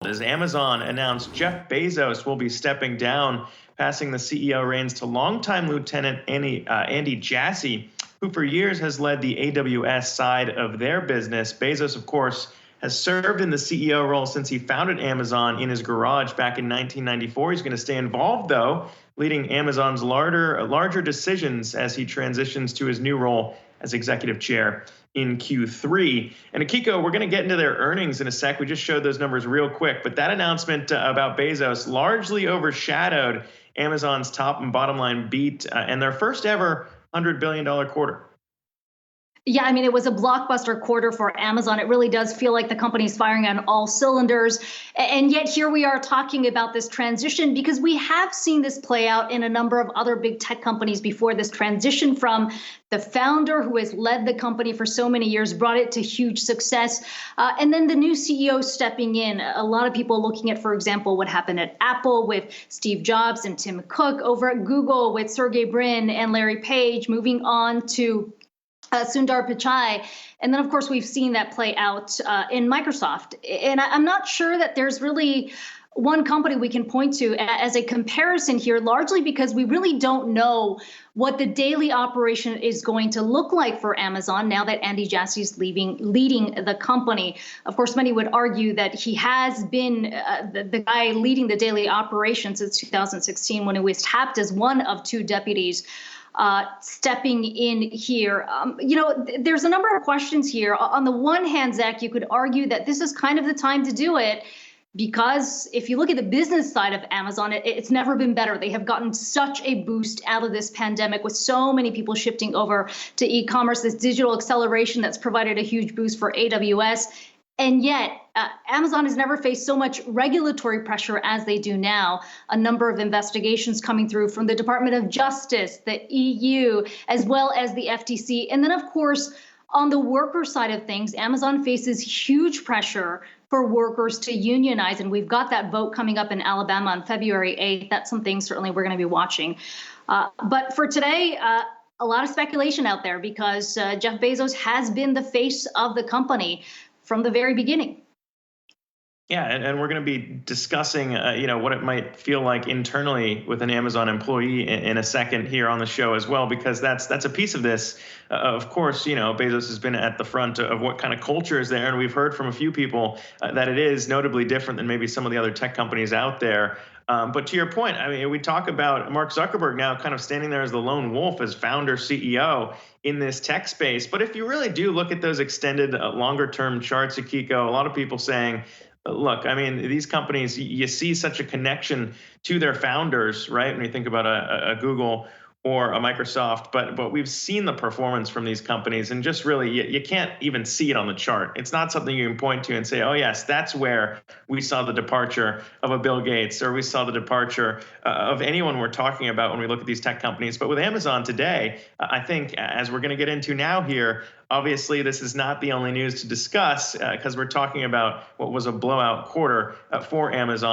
as Amazon announced Jeff Bezos will be stepping down, passing the CEO reins to longtime Lieutenant Andy Jassy, who for years has led the AWS side of their business. Bezos, of course, has served in the CEO role since he founded Amazon in his garage back in 1994. He's going to stay involved, though, leading Amazon's larger decisions as he transitions to his new role as executive chair in Q3. And Akiko, we're going to get into their earnings in a sec. We just showed those numbers real quick, but that announcement about Bezos largely overshadowed Amazon's top and bottom line beat and their first ever $100 billion quarter. Yeah, I mean, it was a blockbuster quarter for Amazon. It really does feel like the company's firing on all cylinders. And yet here we are talking about this transition because we have seen this play out in a number of other big tech companies before. This transition from the founder who has led the company for so many years, brought it to huge success, and then the new CEO stepping in. A lot of people looking at, for example, what happened at Apple with Steve Jobs and Tim Cook, over at Google with Sergey Brin and Larry Page, moving on to Sundar Pichai. And then, of course, we've seen that play out in Microsoft. And I'm not sure that there's really one company we can point to as a comparison here, largely because we really don't know what the daily operation is going to look like for Amazon now that Andy Jassy is leading the company. Of course, many would argue that he has been the guy leading the daily operation since 2016 when he was tapped as one of two deputies stepping in here. There's a number of questions here. On the one hand, Zach, you could argue that this is kind of the time to do it because if you look at the business side of Amazon, it's never been better. They have gotten such a boost out of this pandemic with so many people shifting over to e-commerce, this digital acceleration that's provided a huge boost for AWS. And yet, Amazon has never faced so much regulatory pressure as they do now. A number of investigations coming through from the Department of Justice, the EU, as well as the FTC. And then, of course, on the worker side of things, Amazon faces huge pressure for workers to unionize. And we've got that vote coming up in Alabama on February 8th. That's something certainly we're going to be watching. But for today, a lot of speculation out there because Jeff Bezos has been the face of the company from the very beginning. Yeah, and we're going to be discussing, what it might feel like internally with an Amazon employee in a second here on the show as well, because that's a piece of this. Of course, Bezos has been at the front of what kind of culture is there, and we've heard from a few people that it is notably different than maybe some of the other tech companies out there. But to your point, I mean, we talk about Mark Zuckerberg now kind of standing there as the lone wolf, as founder, CEO in this tech space. But if you really do look at those extended longer term charts, Akiko, a lot of people saying, look, I mean, these companies, you see such a connection to their founders, right? When you think about a Google or a Microsoft, but we've seen the performance from these companies and just really, you can't even see it on the chart. It's not something you can point to and say, oh yes, that's where we saw the departure of a Bill Gates, or we saw the departure of anyone we're talking about when we look at these tech companies. But with Amazon today, I think, as we're going to get into now here, obviously this is not the only news to discuss because we're talking about what was a blowout quarter for Amazon.